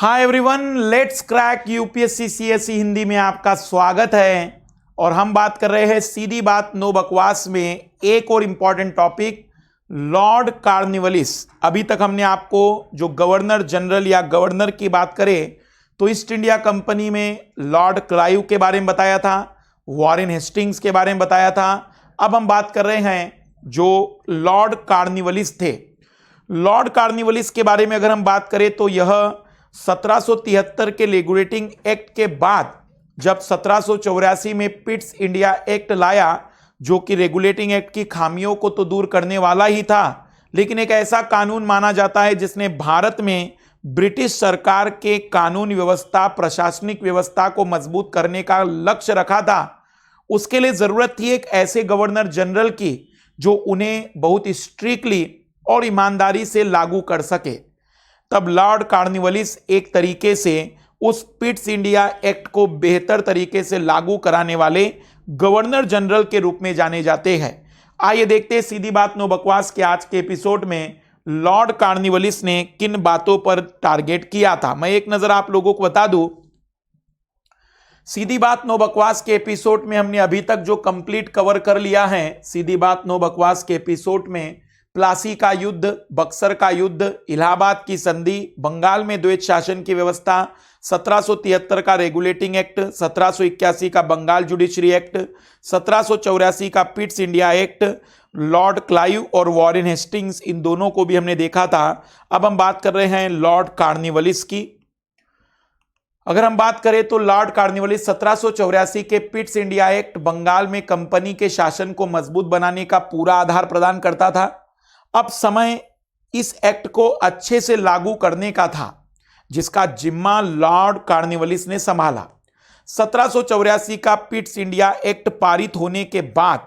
Hi everyone, let's crack UPSC CSE Hindi में आपका स्वागत है। और हम बात कर रहे हैं सीधी बात नो बकवास में एक और इंपॉर्टेंट टॉपिक, लॉर्ड कॉर्नवालिस। अभी तक हमने आपको जो गवर्नर जनरल या गवर्नर की बात करें तो ईस्ट इंडिया कंपनी में लॉर्ड क्लाइव के बारे में बताया था, वॉरेन हेस्टिंग्स के बारे में बताया था। अब हम बात कर रहे हैं जो लॉर्ड कॉर्नवालिस थे। लॉर्ड कॉर्नवालिस के बारे में अगर हम बात करें तो यह 1773 के रेगुलेटिंग एक्ट के बाद जब 1784 में पिट्स इंडिया एक्ट लाया, जो कि रेगुलेटिंग एक्ट की खामियों को तो दूर करने वाला ही था, लेकिन एक ऐसा कानून माना जाता है जिसने भारत में ब्रिटिश सरकार के कानून व्यवस्था, प्रशासनिक व्यवस्था को मजबूत करने का लक्ष्य रखा था। उसके लिए जरूरत थी एक ऐसे गवर्नर जनरल की जो उन्हें बहुत स्ट्रिक्टली और ईमानदारी से लागू कर सके। तब लॉर्ड कॉर्नवालिस एक तरीके से उस पिट्स इंडिया एक्ट को बेहतर तरीके से लागू कराने वाले गवर्नर जनरल के रूप में जाने जाते हैं। आइए देखते हैं सीधी बात नो बकवास के आज के एपिसोड में लॉर्ड कॉर्नवालिस ने किन बातों पर टारगेट किया था। मैं एक नजर आप लोगों को बता दूं, सीधी बात नो बकवास के एपिसोड में हमने अभी तक जो कंप्लीट कवर कर लिया है। सीधी बात नो बकवास के एपिसोड में प्लासी का युद्ध, बक्सर का युद्ध, इलाहाबाद की संधि, बंगाल में द्वैत शासन की व्यवस्था, 1773 का रेगुलेटिंग एक्ट, 1781 का बंगाल जुडिशरी एक्ट, 1784 का Pitt's India act, Lord Clive और वॉरेन हेस्टिंग्स, इन दोनों को भी हमने देखा था। अब हम बात कर रहे हैं लॉर्ड कॉर्नवालिस की। अगर हम बात करें तो लॉर्ड कॉर्नवालिस 1784 के पिट्स इंडिया एक्ट बंगाल में कंपनी के शासन को मजबूत बनाने का पूरा आधार प्रदान करता था। अब समय इस एक्ट को अच्छे से लागू करने का था, जिसका जिम्मा लॉर्ड कॉर्नवालिस ने संभाला। 1784 का पिट्स इंडिया एक्ट पारित होने के बाद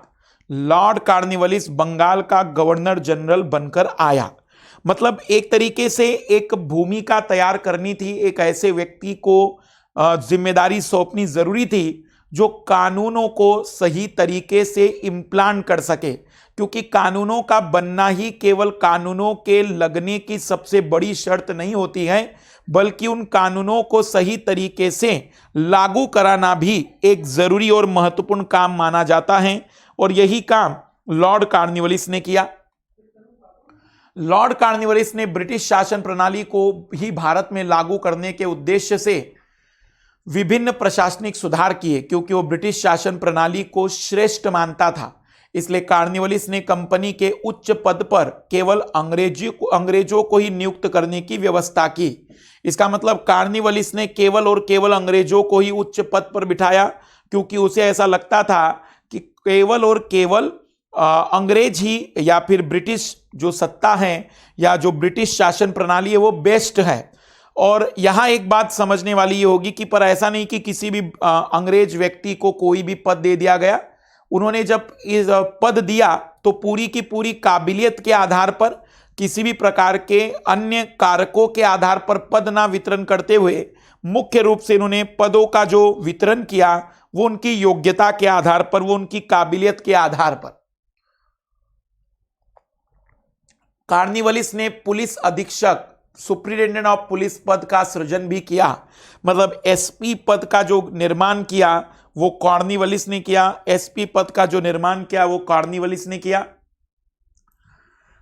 लॉर्ड कॉर्नवालिस बंगाल का गवर्नर जनरल बनकर आया। मतलब एक तरीके से एक भूमिका तैयार करनी थी, एक ऐसे व्यक्ति को जिम्मेदारी सौंपनी जरूरी थी जो कानूनों को सही तरीके से इम्प्लांट कर सके, क्योंकि कानूनों का बनना ही केवल कानूनों के लगने की सबसे बड़ी शर्त नहीं होती है, बल्कि उन कानूनों को सही तरीके से लागू कराना भी एक जरूरी और महत्वपूर्ण काम माना जाता है। और यही काम लॉर्ड कॉर्नवालिस ने किया। लॉर्ड कॉर्नवालिस ने ब्रिटिश शासन प्रणाली को ही भारत में लागू करने के उद्देश्य से विभिन्न प्रशासनिक सुधार किए, क्योंकि वो ब्रिटिश शासन प्रणाली को श्रेष्ठ मानता था। इसलिए कॉर्नवालिस ने कंपनी के उच्च पद पर केवल अंग्रेजों को ही नियुक्त करने की व्यवस्था की। इसका मतलब कॉर्नवालिस ने केवल और केवल अंग्रेजों को ही उच्च पद पर बिठाया, क्योंकि उसे ऐसा लगता था कि केवल और केवल अंग्रेज ही या फिर ब्रिटिश जो सत्ता है या जो ब्रिटिश शासन प्रणाली है वो बेस्ट है। और यहां एक बात समझने वाली ये होगी कि पर ऐसा नहीं कि किसी भी अंग्रेज व्यक्ति को कोई भी पद दे दिया गया। उन्होंने जब इस पद दिया तो पूरी की पूरी काबिलियत के आधार पर, किसी भी प्रकार के अन्य कारकों के आधार पर पद ना वितरण करते हुए मुख्य रूप से इन्होंने पदों का जो वितरण किया वो उनकी योग्यता के आधार पर, वो उनकी काबिलियत के आधार पर। कॉर्नवालिस ने पुलिस अधीक्षक, सुप्रिटेंडेंट ऑफ पुलिस पद का सृजन भी किया। मतलब एसपी पद का जो निर्माण किया वो कॉर्नवालिस ने किया। एसपी पद का जो निर्माण किया वो कॉर्नवालिस ने किया।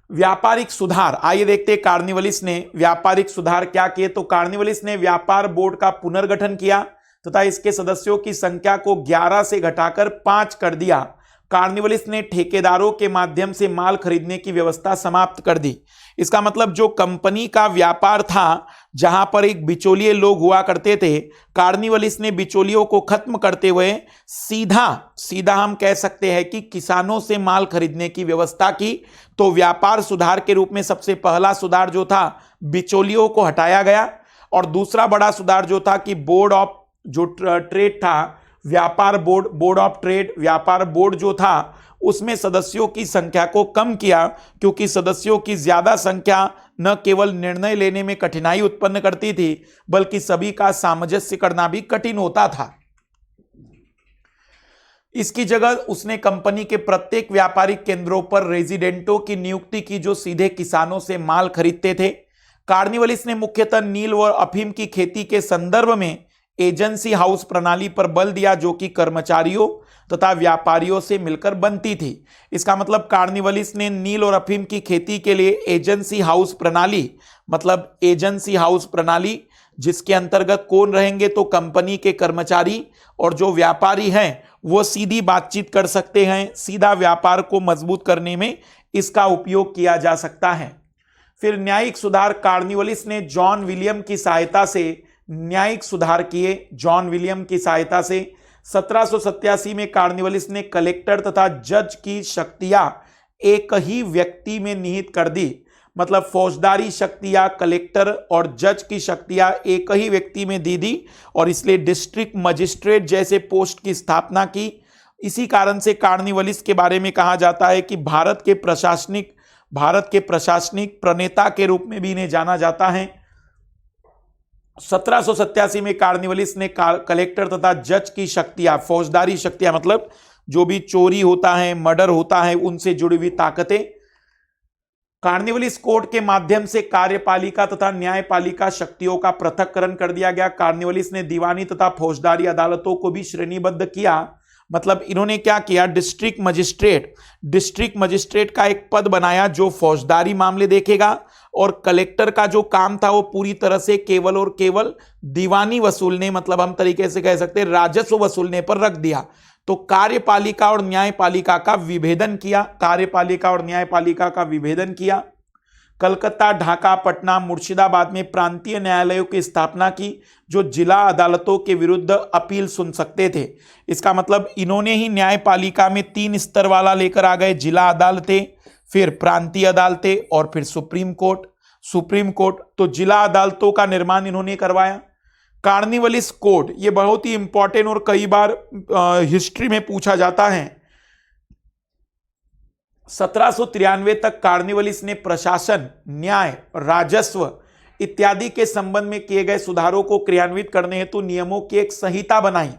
व्यापारिक सुधार, आइए देखते हैं कॉर्नवालिस ने व्यापारिक सुधार क्या किए। तो कॉर्नवालिस ने व्यापार बोर्ड का पुनर्गठन किया तथा इसके सदस्यों की संख्या को 11 से घटाकर 5 कर दिया। कॉर्नवालिस ने ठेकेदारों के माध्यम से माल खरीदने की व्यवस्था समाप्त कर दी। इसका मतलब जो कंपनी का व्यापार था, जहां पर एक बिचौलिए लोग हुआ करते थे, कॉर्नवालिस ने बिचौलियों को खत्म करते हुए सीधा हम कह सकते हैं कि किसानों से माल खरीदने की व्यवस्था की। तो व्यापार सुधार के रूप में सबसे पहला सुधार जो था, बिचौलियों को हटाया गया। और दूसरा बड़ा सुधार जो था कि बोर्ड ऑफ जो ट्रेड था, व्यापार बोर्ड, बोर्ड ऑफ ट्रेड, व्यापार बोर्ड जो था उसमें सदस्यों की संख्या को कम किया, क्योंकि सदस्यों की ज्यादा संख्या न केवल निर्णय लेने में कठिनाई उत्पन्न करती थी, बल्कि सभी का सामंजस्य करना भी कठिन होता था। इसकी जगह उसने कंपनी के प्रत्येक व्यापारिक केंद्रों पर रेजिडेंटों की नियुक्ति की जो सीधे किसानों से माल खरीदते थे। कार्निवलिस ने मुख्यतः नील व अफीम की खेती के संदर्भ में एजेंसी हाउस प्रणाली पर बल दिया, जो कि कर्मचारियों तथा व्यापारियों से मिलकर बनती थी। इसका मतलब कार्निवलिस ने नील और अफीम की खेती के लिए एजेंसी हाउस प्रणाली, मतलब एजेंसी हाउस प्रणाली जिसके अंतर्गत कौन रहेंगे, तो कंपनी के कर्मचारी और जो व्यापारी हैं वो सीधी बातचीत कर सकते हैं। सीधा व्यापार को मजबूत करने में इसका उपयोग किया जा सकता है। फिर न्यायिक सुधार, कार्निवलिस ने जॉन विलियम की सहायता से न्यायिक सुधार किए। जॉन विलियम की सहायता से 1787 में कार्निवलिस ने कलेक्टर तथा जज की शक्तियां एक ही व्यक्ति में निहित कर दी। मतलब फौजदारी शक्तियां कलेक्टर और जज की शक्तियां एक ही व्यक्ति में दे दी और इसलिए डिस्ट्रिक्ट मजिस्ट्रेट जैसे पोस्ट की स्थापना की। इसी कारण से कार्निवलिस के बारे में कहा जाता है कि भारत के प्रशासनिक प्रणेता के रूप में भी इन्हें जाना जाता है। 1787 में कार्निवलिस ने कलेक्टर तथा जज की शक्तियां, फौजदारी शक्तियां मतलब जो भी चोरी होता है, मर्डर होता है, उनसे जुड़ी हुई ताकतें, कार्निवलिस कोर्ट के माध्यम से कार्यपालिका तथा न्यायपालिका शक्तियों का पृथक्करण कर दिया गया। कार्निवलिस ने दीवानी तथा फौजदारी अदालतों को भी श्रेणीबद्ध किया। मतलब इन्होंने क्या किया, डिस्ट्रिक्ट मजिस्ट्रेट का एक पद बनाया जो फौजदारी मामले देखेगा, और कलेक्टर का जो काम था वो पूरी तरह से केवल और केवल दीवानी वसूलने, मतलब हम तरीके से कह सकते हैं राजस्व वसूलने पर रख दिया। तो कार्यपालिका और न्यायपालिका का विभेदन किया। कलकत्ता, ढाका, पटना, मुर्शिदाबाद में प्रांतीय न्यायालयों की स्थापना की, जो जिला अदालतों के विरुद्ध अपील सुन सकते थे। इसका मतलब इन्होंने ही न्यायपालिका में 3 स्तर वाला लेकर आ गए, जिला अदालतें, फिर प्रांतीय अदालतें और फिर सुप्रीम कोर्ट। तो जिला अदालतों का निर्माण इन्होंने करवाया। कार्निवलिस कोड, ये बहुत ही इंपॉर्टेंट और कई बार हिस्ट्री में पूछा जाता है। 1793 तक कार्निवलिस ने प्रशासन, न्याय, राजस्व इत्यादि के संबंध में किए गए सुधारों को क्रियान्वित करने हेतु नियमों की एक संहिता बनाई,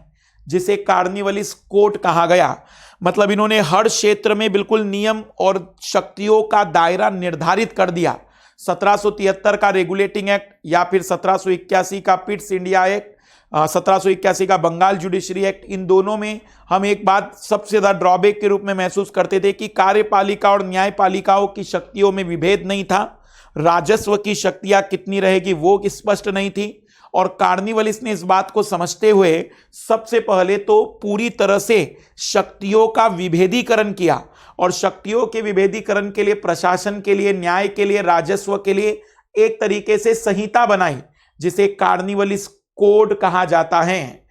जिसे कार्निवलिस कोड कहा गया। मतलब इन्होंने हर क्षेत्र में बिल्कुल नियम और शक्तियों का दायरा निर्धारित कर दिया। 1773 का रेगुलेटिंग एक्ट या फिर 1781 का पिट्स इंडिया एक्ट, 1781 का बंगाल जुडिशरी एक्ट, इन दोनों में हम एक बात सबसे ज्यादा ड्रॉबैक के रूप में महसूस करते थे कि कार्यपालिका और न्यायपालिकाओं की शक्तियों में विभेद नहीं था। राजस्व की शक्तियां कितनी रहेगी वो स्पष्ट नहीं थी। और कार्निवलिस ने इस बात को समझते हुए सबसे पहले तो पूरी तरह से शक्तियों का विभेदीकरण किया, और शक्तियों के विभेदीकरण के लिए प्रशासन के लिए, न्याय के लिए, राजस्व के लिए एक तरीके से संहिता बनाई, जिसे कार्निवलिस कोड कहा जाता है।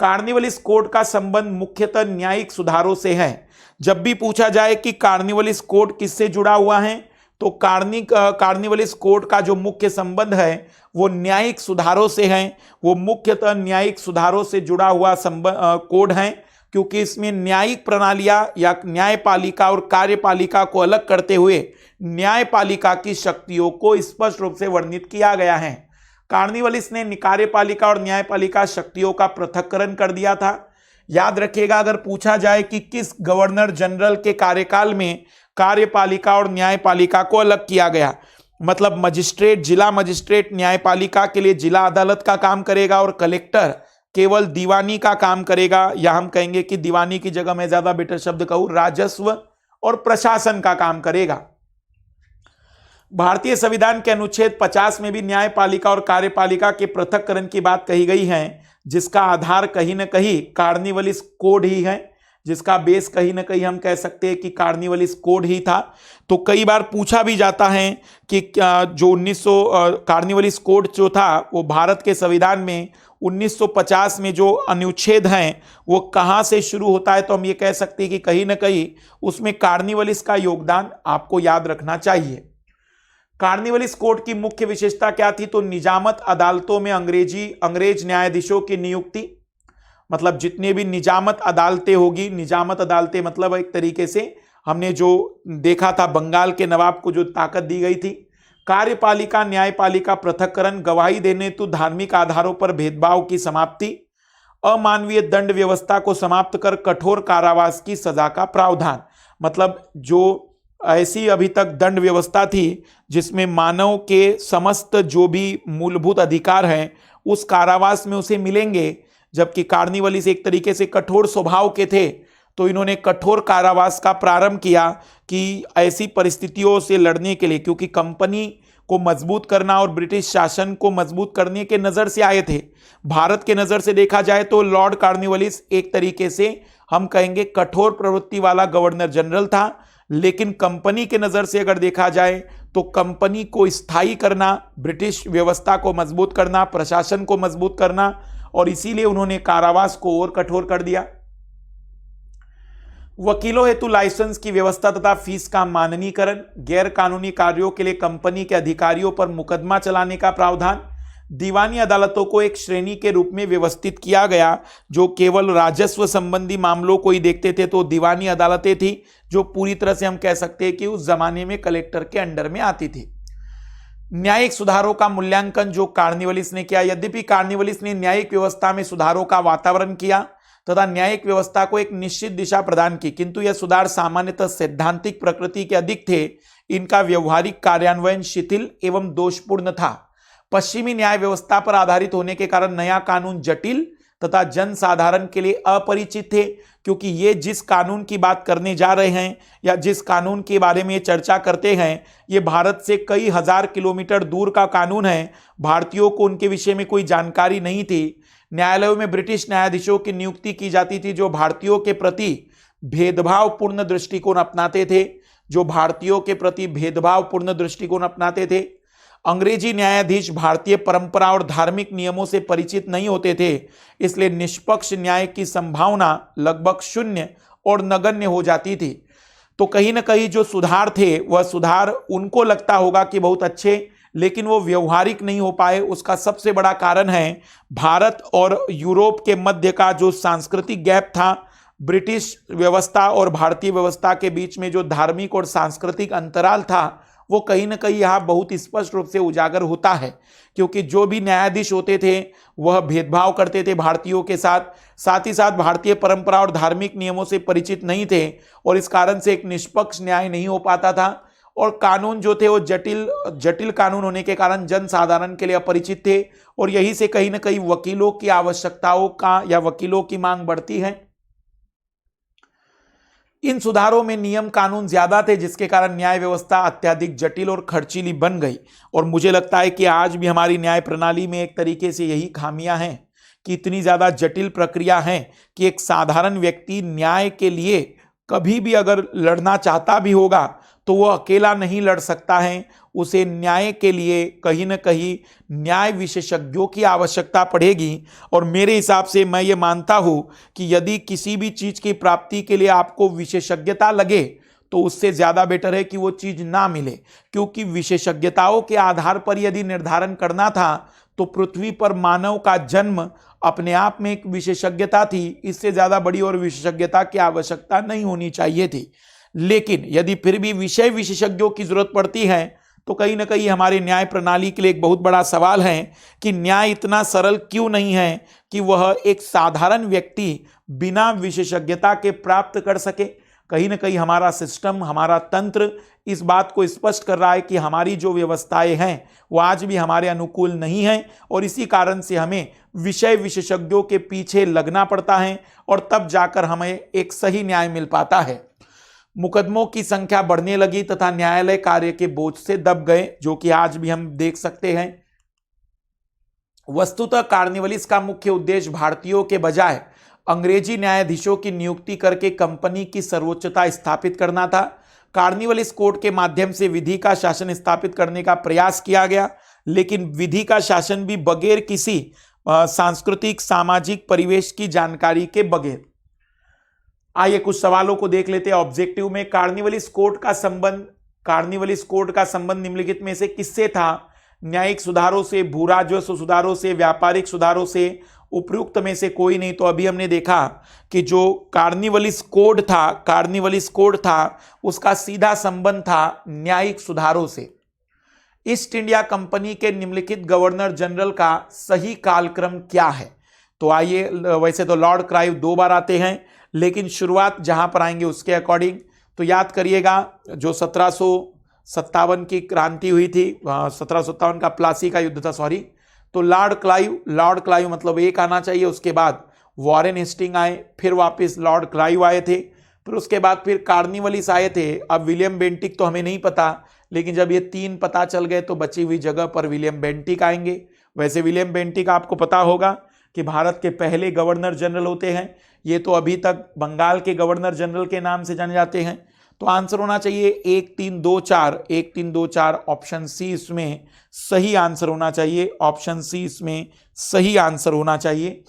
कार्निवलिस कोड का संबंध मुख्यतः न्यायिक सुधारों से है। जब भी पूछा जाए कि कार्निवलिस कोड किससे जुड़ा हुआ है, तो कार्निवलिस कोड का जो मुख्य संबंध है वो न्यायिक सुधारों से है। वो मुख्यतः न्यायिक सुधारों से जुड़ा हुआ कोड है, क्योंकि इसमें न्यायिक प्रणालियां या न्यायपालिका और कार्यपालिका को अलग करते हुए न्यायपालिका की शक्तियों को स्पष्ट रूप से वर्णित किया गया है। कार्निवलिस ने कार्यपालिका और न्यायपालिका शक्तियों का पृथक्करण कर दिया था। याद रखिएगा, अगर पूछा जाए कि किस गवर्नर जनरल के कार्यकाल में कार्यपालिका और न्यायपालिका को अलग किया गया, मतलब मजिस्ट्रेट, जिला मजिस्ट्रेट न्यायपालिका के लिए जिला अदालत का काम करेगा और कलेक्टर केवल दीवानी का काम करेगा, या हम कहेंगे कि दीवानी की जगह मैं ज्यादा बेटर शब्द कहूं राजस्व और प्रशासन का काम करेगा। भारतीय संविधान के अनुच्छेद 50 में भी न्यायपालिका और कार्यपालिका के पृथक्करण की बात कही गई है, जिसका आधार कहीं ना कहीं कार्निवलिस कोड ही है, जिसका बेस कहीं ना कहीं हम कह सकते हैं कि कार्निवलिस कोड ही था। तो कई बार पूछा भी जाता है कि जो कार्निवलिस कोड जो था वो भारत के संविधान में 1950 में जो अनुच्छेद हैं वो कहाँ से शुरू होता है, तो हम ये कह सकते हैं कि कहीं ना कहीं उसमें कार्निवलिस का योगदान आपको याद रखना चाहिए। कार्निवलिस कोड की मुख्य विशेषता क्या थी, तो निजामत अदालतों में अंग्रेज न्यायाधीशों की नियुक्ति, मतलब जितने भी निजामत अदालतें होगी, निजामत अदालतें मतलब एक तरीके से हमने जो देखा था बंगाल के नवाब को जो ताकत दी गई थी। कार्यपालिका न्यायपालिका पृथक्करण, गवाही देने हेतु धार्मिक आधारों पर भेदभाव की समाप्ति, अमानवीय दंड व्यवस्था को समाप्त कर कठोर कारावास की सजा का प्रावधान। मतलब जो ऐसी अभी तक दंड व्यवस्था थी जिसमें मानव के समस्त जो भी मूलभूत अधिकार हैं उस कारावास में उसे मिलेंगे, जबकि कार्निवलिस एक तरीके से कठोर स्वभाव के थे, तो इन्होंने कठोर कारावास का प्रारंभ किया कि ऐसी परिस्थितियों से लड़ने के लिए, क्योंकि कंपनी को मजबूत करना और ब्रिटिश शासन को मजबूत करने के नजर से आए थे। भारत के नजर से देखा जाए तो लॉर्ड कार्निवलिस एक तरीके से हम कहेंगे कठोर प्रवृत्ति वाला गवर्नर जनरल था, लेकिन कंपनी के नजर से अगर देखा जाए तो कंपनी को स्थायी करना, ब्रिटिश व्यवस्था को मजबूत करना, प्रशासन को मजबूत करना, और इसीलिए उन्होंने कारावास को और कठोर कर दिया। वकीलों हेतु लाइसेंस की व्यवस्था तथा फीस का माननीकरण, गैर कानूनी कार्यों के लिए कंपनी के अधिकारियों पर मुकदमा चलाने का प्रावधान, दीवानी अदालतों को एक श्रेणी के रूप में व्यवस्थित किया गया जो केवल राजस्व संबंधी मामलों को ही देखते थे। तो दीवानी अदालतें थी जो पूरी तरह से हम कह सकते हैं कि उस जमाने में कलेक्टर के अंडर में आती थी। न्यायिक सुधारों का मूल्यांकन जो कार्निवलिस ने किया, यद्यपि कार्निवलिस ने न्यायिक व्यवस्था में सुधारों का वातावरण किया तथा न्यायिक व्यवस्था को एक निश्चित दिशा प्रदान की, किंतु यह सुधार सामान्यतः सैद्धांतिक प्रकृति के अधिक थे। इनका व्यवहारिक कार्यान्वयन शिथिल एवं दोषपूर्ण था। पश्चिमी न्याय व्यवस्था पर आधारित होने के कारण नया कानून जटिल तथा जनसाधारण के लिए अपरिचित थे, क्योंकि ये जिस कानून की बात करने जा रहे हैं या जिस कानून के बारे में चर्चा करते हैं, ये भारत से कई हजार किलोमीटर दूर का कानून है। भारतीयों को उनके विषय में कोई जानकारी नहीं थी। न्यायालयों में ब्रिटिश न्यायाधीशों की नियुक्ति की जाती थी जो भारतीयों के प्रति भेदभावपूर्ण दृष्टिकोण अपनाते थे। अंग्रेजी न्यायाधीश भारतीय परंपरा और धार्मिक नियमों से परिचित नहीं होते थे, इसलिए निष्पक्ष न्याय की संभावना लगभग शून्य और नगण्य हो जाती थी। तो कहीं ना कहीं जो सुधार थे वह सुधार उनको लगता होगा कि बहुत अच्छे, लेकिन वो व्यवहारिक नहीं हो पाए। उसका सबसे बड़ा कारण है भारत और यूरोप के मध्य का जो सांस्कृतिक गैप था। ब्रिटिश व्यवस्था और भारतीय व्यवस्था के बीच में जो धार्मिक और सांस्कृतिक अंतराल था वो कहीं ना कहीं यहाँ बहुत स्पष्ट रूप से उजागर होता है, क्योंकि जो भी न्यायाधीश होते थे वह भेदभाव करते थे भारतीयों के साथ ही साथ भारतीय परंपरा और धार्मिक नियमों से परिचित नहीं थे, और इस कारण से एक निष्पक्ष न्याय नहीं हो पाता था। और कानून जो थे वो जटिल कानून होने के कारण जनसाधारण के लिए अपरिचित थे, और यही से कहीं ना कहीं वकीलों की आवश्यकताओं का या वकीलों की मांग बढ़ती है। इन सुधारों में नियम कानून ज्यादा थे, जिसके कारण न्याय व्यवस्था अत्यधिक जटिल और खर्चीली बन गई। और मुझे लगता है कि आज भी हमारी न्याय प्रणाली में एक तरीके से यही खामियां हैं कि इतनी ज्यादा जटिल प्रक्रिया है कि एक साधारण व्यक्ति न्याय के लिए कभी भी अगर लड़ना चाहता भी होगा तो वह अकेला नहीं लड़ सकता है। उसे न्याय के लिए कहीं ना कहीं न्याय विशेषज्ञों की आवश्यकता पड़ेगी। और मेरे हिसाब से मैं ये मानता हूँ कि यदि किसी भी चीज़ की प्राप्ति के लिए आपको विशेषज्ञता लगे तो उससे ज़्यादा बेटर है कि वो चीज़ ना मिले, क्योंकि विशेषज्ञताओं के आधार पर यदि निर्धारण करना था तो पृथ्वी पर मानव का जन्म अपने आप में एक विशेषज्ञता थी। इससे ज़्यादा बड़ी और विशेषज्ञता की आवश्यकता नहीं होनी चाहिए थी। लेकिन यदि फिर भी विषय विशेषज्ञों की जरूरत पड़ती है तो कहीं ना कहीं हमारे न्याय प्रणाली के लिए एक बहुत बड़ा सवाल है कि न्याय इतना सरल क्यों नहीं है कि वह एक साधारण व्यक्ति बिना विशेषज्ञता के प्राप्त कर सके। कहीं ना कहीं हमारा सिस्टम, हमारा तंत्र इस बात को स्पष्ट कर रहा है कि हमारी जो व्यवस्थाएं हैं वो आज भी हमारे अनुकूल नहीं है, और इसी कारण से हमें विषय विशेषज्ञों के पीछे लगना पड़ता है और तब जाकर हमें एक सही न्याय मिल पाता है। मुकदमों की संख्या बढ़ने लगी तथा न्यायालय कार्य के बोझ से दब गए, जो कि आज भी हम देख सकते हैं। वस्तुतः कार्निवलिस का मुख्य उद्देश्य भारतीयों के बजाय अंग्रेजी न्यायाधीशों की नियुक्ति करके कंपनी की सर्वोच्चता स्थापित करना था। कार्निवलिस कोर्ट के माध्यम से विधि का शासन स्थापित करने का प्रयास किया गया, लेकिन विधि का शासन भी बगैर किसी सांस्कृतिक सामाजिक परिवेश की जानकारी के बगैर। आइए कुछ सवालों को देख लेते हैं ऑब्जेक्टिव में। कार्निवलिस कोर्ट का संबंध निम्नलिखित में से किससे था? न्यायिक सुधारों से, भू राजस्व सुधारों से, व्यापारिक सुधारों से, उपयुक्त में से कोई नहीं। तो अभी हमने देखा कि जो कार्निवलिस कोड था उसका सीधा संबंध था न्यायिक सुधारों से। ईस्ट इंडिया कंपनी के निम्नलिखित गवर्नर जनरल का सही कालक्रम क्या है? तो आइए, वैसे तो लॉर्ड क्राइव 2 बार आते हैं, लेकिन शुरुआत जहां पर आएंगे उसके अकॉर्डिंग। तो याद करिएगा जो 1757 की क्रांति हुई थी, 1757 का प्लासी का युद्ध था, सॉरी, तो लॉर्ड क्लाइव मतलब एक आना चाहिए, उसके बाद वॉरेन हेस्टिंग आए, फिर वापस लॉर्ड क्लाइव आए थे, फिर उसके बाद फिर कार्निवलिस आए थे। अब विलियम बेंटिक तो हमें नहीं पता, लेकिन जब ये 3 पता चल गए तो बची हुई जगह पर विलियम बेंटिक आएंगे। वैसे विलियम बेंटिक आपको पता होगा कि भारत के पहले गवर्नर जनरल होते हैं, ये तो अभी तक बंगाल के गवर्नर जनरल के नाम से जाने जाते हैं। तो आंसर होना चाहिए 1 3 2 4, 1 3 2 4, ऑप्शन सी इसमें सही आंसर होना चाहिए, ऑप्शन सी इसमें सही आंसर होना चाहिए।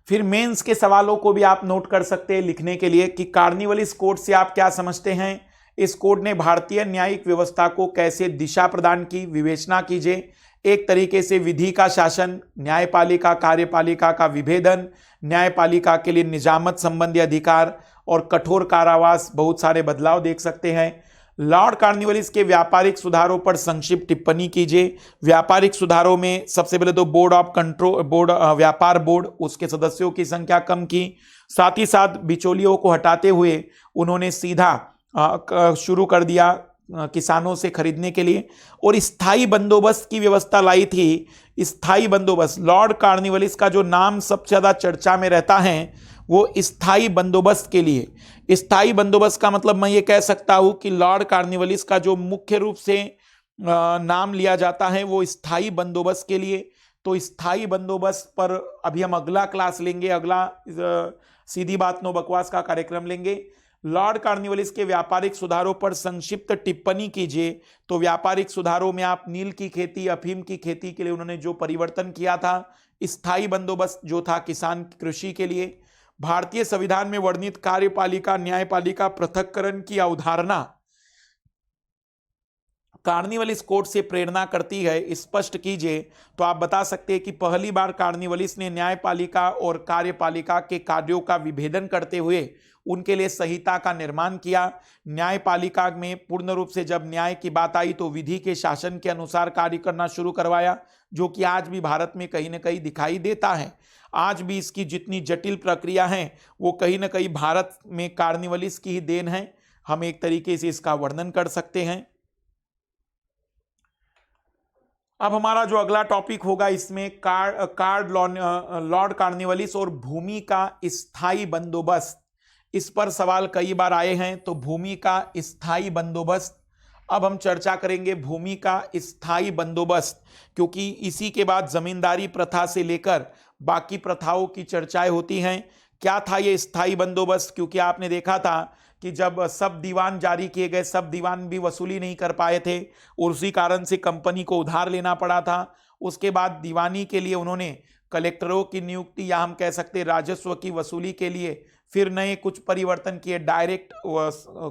फिर मेंस के सवालों को भी आप नोट कर सकते हैं लिखने के लिए कि कार्निवलिस कोड से आप क्या समझते हैं, इस कोड ने भारतीय न्यायिक व्यवस्था को कैसे दिशा प्रदान की, विवेचना कीजिए। एक तरीके से विधि का शासन, न्यायपालिका कार्यपालिका का विभेदन, न्यायपालिका के लिए निजामत संबंधी अधिकार और कठोर कारावास, बहुत सारे बदलाव देख सकते हैं। लॉर्ड कार्निवलिस के व्यापारिक सुधारों पर संक्षिप्त टिप्पणी कीजिए। व्यापारिक सुधारों में सबसे पहले तो व्यापार बोर्ड, उसके सदस्यों की संख्या कम की, साथ ही साथ बिचौलियों को हटाते हुए उन्होंने सीधा शुरू कर दिया किसानों से खरीदने के लिए, और स्थायी बंदोबस्त की व्यवस्था लाई थी। स्थायी बंदोबस्त, लॉर्ड कार्निवलिस का जो नाम सबसे ज्यादा चर्चा में रहता है वो स्थायी बंदोबस्त के लिए। स्थायी बंदोबस्त का मतलब मैं ये कह सकता हूं कि लॉर्ड कार्निवलिस का जो मुख्य रूप से नाम लिया जाता है वो स्थायी बंदोबस्त के लिए। तो स्थायी बंदोबस्त पर अभी हम अगला क्लास लेंगे, अगला सीधी बात नो बकवास का कार्यक्रम लेंगे। लॉर्ड कार्निवलिस के व्यापारिक सुधारों पर संक्षिप्त टिप्पणी कीजिए। तो व्यापारिक सुधारों में आप नील की खेती, अफीम की खेती के लिए उन्होंने जो परिवर्तन किया था, स्थायी बंदोबस्त जो था किसान कृषि के लिए, भारतीय संविधान में वर्णित कार्यपालिका न्यायपालिका पृथक्करण की अवधारणा कार्निवलिस कोड से प्रेरणा करती है, स्पष्ट कीजिए। तो आप बता सकते हैं कि पहली बार कार्निवलिस ने न्यायपालिका और कार्यपालिका के कार्यों का विभेदन करते हुए उनके लिए संहिता का निर्माण किया। न्यायपालिका में पूर्ण रूप से जब न्याय की बात आई तो विधि के शासन के अनुसार कार्य करना शुरू करवाया, जो कि आज भी भारत में कहीं ना कहीं दिखाई देता है। आज भी इसकी जितनी जटिल प्रक्रिया है वो कहीं ना कहीं भारत में कार्निवलिस की ही देन है, हम एक तरीके से इसका वर्णन कर सकते हैं। अब हमारा जो अगला टॉपिक होगा इसमें लॉर्ड कार्निवलिस और भूमि का स्थायी बंदोबस्त, इस पर सवाल कई बार आए हैं। तो भूमि का स्थायी बंदोबस्त, अब हम चर्चा करेंगे भूमि का स्थायी बंदोबस्त, क्योंकि इसी के बाद जमींदारी प्रथा से लेकर बाकी प्रथाओं की चर्चाएं होती हैं। क्या था ये स्थायी बंदोबस्त, क्योंकि आपने देखा था कि जब सब दीवान जारी किए गए, सब दीवान भी वसूली नहीं कर पाए थे और उसी कारण से कंपनी को उधार लेना पड़ा था। उसके बाद दीवानी के लिए उन्होंने कलेक्टरों की नियुक्ति, या हम कह सकते राजस्व की वसूली के लिए फिर नए कुछ परिवर्तन किए, डायरेक्ट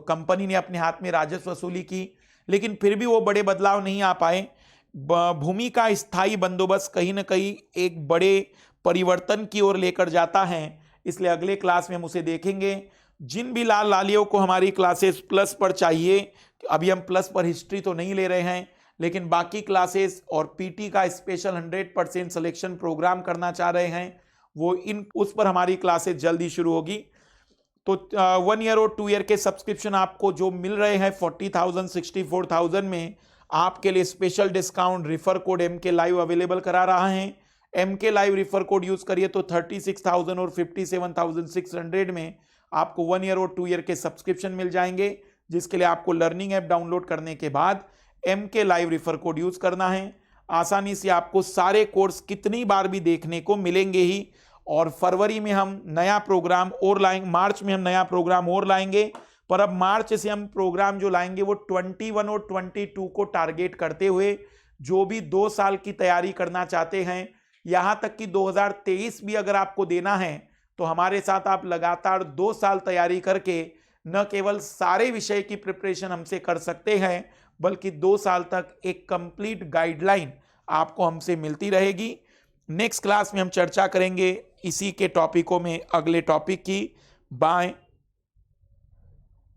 कंपनी ने अपने हाथ में राजस्व वसूली की, लेकिन फिर भी वो बड़े बदलाव नहीं आ पाए। भूमि का स्थायी बंदोबस्त कहीं ना कहीं एक बड़े परिवर्तन की ओर लेकर जाता है, इसलिए अगले क्लास में हम उसे देखेंगे। जिन भी लाल लालियों को हमारी क्लासेस प्लस पर चाहिए, अभी हम प्लस पर हिस्ट्री तो नहीं ले रहे हैं, लेकिन बाकी क्लासेस और पीटी का स्पेशल 100% सिलेक्शन प्रोग्राम करना चाह रहे हैं, वो उस पर हमारी क्लासेस जल्दी शुरू होगी। तो 1 ईयर और 2 ईयर के सब्सक्रिप्शन आपको जो मिल रहे हैं 40,000 64,000 में, आपके लिए special discount refer code MK live available करा रहा है। MK live refer code use करिए तो 36,000 और 57,600 में आपको 1 ईयर और 2 ईयर के सब्सक्रिप्शन मिल जाएंगे, जिसके लिए आपको लर्निंग ऐप डाउनलोड करने के बाद MK live refer code use करना है। आसानी से आपको सारे कोर्स कितनी बार भी देखने को मिलेंगे ही। और फरवरी में हम नया प्रोग्राम और लाएंगे, मार्च में हम नया प्रोग्राम और लाएंगे, पर अब मार्च से हम प्रोग्राम जो लाएंगे वो 21 और 22 को टारगेट करते हुए, जो भी 2 साल की तैयारी करना चाहते हैं, यहां तक कि 2023 भी अगर आपको देना है तो हमारे साथ आप लगातार 2 साल तैयारी करके न केवल सारे विषय की प्रिपरेशन हमसे कर सकते हैं, बल्कि 2 साल तक एक कंप्लीट गाइडलाइन आपको हमसे मिलती रहेगी। नेक्स्ट क्लास में हम चर्चा करेंगे इसी के टॉपिकों में अगले टॉपिक की। बाय।